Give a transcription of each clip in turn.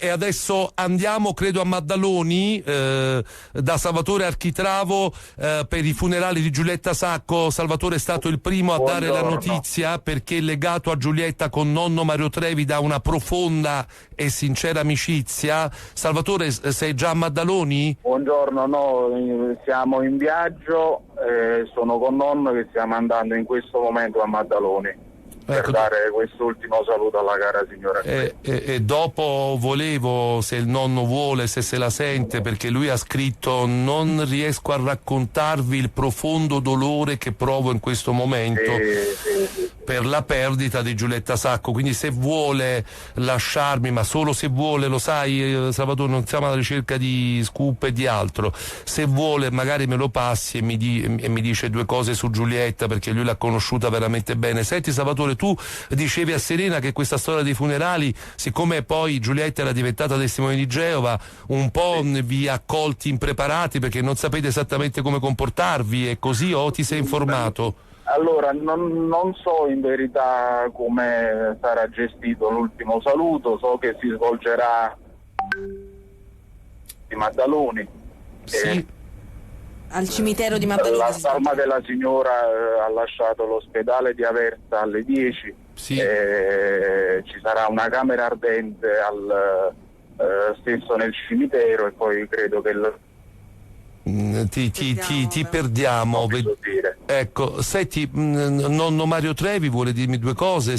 e adesso andiamo, credo, a Maddaloni, da Salvatore Architravo, per i funerali di Giulietta Sacco. Salvatore è stato il primo a dare la notizia, perché è legato a Giulietta con nonno Mario Trevi da una profonda e sincera amicizia. Salvatore, sei già a Maddaloni? Buongiorno, no, siamo in viaggio, sono con nonno che stiamo andando in questo momento a Maddaloni per dare quest'ultimo saluto alla cara signora. E dopo volevo, se il nonno vuole, se la sente, perché lui ha scritto: non riesco a raccontarvi il profondo dolore che provo in questo momento per la perdita di Giulietta Sacco, quindi se vuole lasciarmi, ma solo se vuole, lo sai Salvatore, non siamo alla ricerca di scoop e di altro, se vuole magari me lo passi e mi dice due cose su Giulietta, perché lui l'ha conosciuta veramente bene. Senti Salvatore, tu dicevi a Serena che questa storia dei funerali, siccome poi Giulietta era diventata testimone di Geova, un po' vi ha colti impreparati perché non sapete esattamente come comportarvi, e così, o ti sei informato? Allora, non so in verità come sarà gestito l'ultimo saluto, so che si svolgerà di Maddaloni. Sì. Al cimitero di Maddaloni. La salma della signora ha lasciato l'ospedale di Aversa alle 10. Sì. Ci sarà una camera ardente stesso nel cimitero, e poi credo che ti perdiamo. Ecco, senti, nonno Mario Trevi vuole dirmi due cose,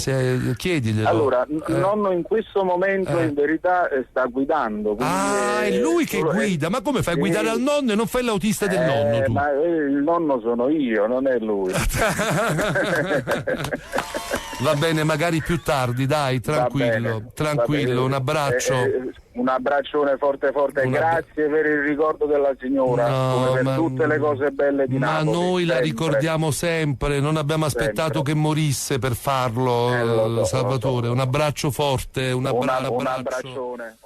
chiediglielo. Allora, nonno in questo momento in verità sta guidando. È lui che guida, ma come fai a guidare al nonno e non fai l'autista del nonno tu? Ma il nonno sono io, non è lui. Va bene, magari più tardi, dai, tranquillo, un abbraccio. Un abbraccione forte, grazie per il ricordo della signora, come per tutte le cose belle di Napoli. Ma noi sempre. La ricordiamo sempre, non abbiamo aspettato che morisse per farlo, Salvatore. Un abbraccio forte, un abbraccione.